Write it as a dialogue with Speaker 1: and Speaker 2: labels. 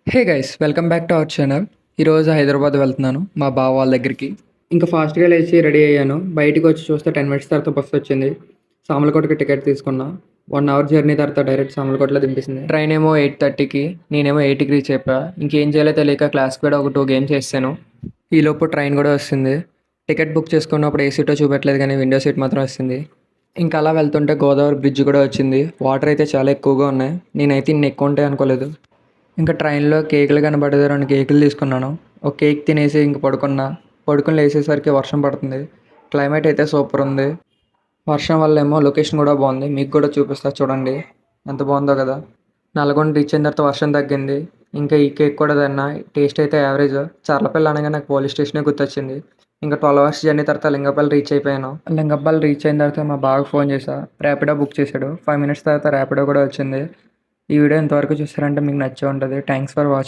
Speaker 1: Hey guys welcome back to our channel. ఈరోజు హైదరాబాద్ వెళ్తున్నాను మా బావ వాళ్ళ దగ్గరికి. ఇంకా ఫాస్ట్గా లేచి రెడీ అయ్యాను. బయటికి వచ్చి చూస్తే 10 minutes తర్వాత బస్సు వచ్చింది. సామలకోటకి టికెట్ తీసుకున్నా. 1 hour జర్నీ తర్వాత డైరెక్ట్ సామలకోటలో దింపేసింది. ట్రైన్ ఏమో 8:30కి, నేనేమో 8కి రీచ్ అయిపోయా. ఇంకేం చేయాలో తెలియక క్లాస్కి కూడా ఒక 2 games చేశాను. ఈలోపు ట్రైన్ కూడా వస్తుంది. టికెట్ బుక్ చేసుకున్నప్పుడు ఏ సీటో చూపెట్టలేదు కానీ విండో సీట్ మాత్రం వస్తుంది. ఇంకా అలా వెళ్తుంటే గోదావరి బ్రిడ్జ్ కూడా వచ్చింది. వాటర్ అయితే చాలా ఎక్కువగా ఉన్నాయి. నేనైతే ఇన్ని ఎక్కువ ఉంటాయి అనుకోలేదు. ఇంకా ట్రైన్లో కేకులు కనబడేది, 2 కేకులు తీసుకున్నాను. ఒక కేక్ తినేసి ఇంక పడుకుని లేచేసరికి వర్షం పడుతుంది. క్లైమేట్ అయితే సూపర్ ఉంది. వర్షం వల్ల ఏమో లొకేషన్ కూడా బాగుంది. మీకు కూడా చూపిస్తా చూడండి ఎంత బాగుందో కదా. నల్గొండ రీచ్ అయిన తర్వాత వర్షం తగ్గింది. ఇంకా ఈ కేక్ కూడా తిన్నా. టేస్ట్ అయితే యావరేజ్. చర్లపల్లి అనగా నాకు పోలీస్ స్టేషనే గుర్తొచ్చింది. ఇంకా 12 hours జర్నీ తర్వాత లింగపల్లి రీచ్ అయిపోయాను. లింగపల్లి రీచ్ అయిన తర్వాత మా బాగా ఫోన్ చేశా. ర్యాపిడో బుక్ చేశాడు. 5 minutes తర్వాత ర్యాపిడో కూడా వచ్చింది. ఈ వీడియో ఇంతవరకు చూసారంటే మీకు నచ్చే ఉంటుంది. Thanks for watching.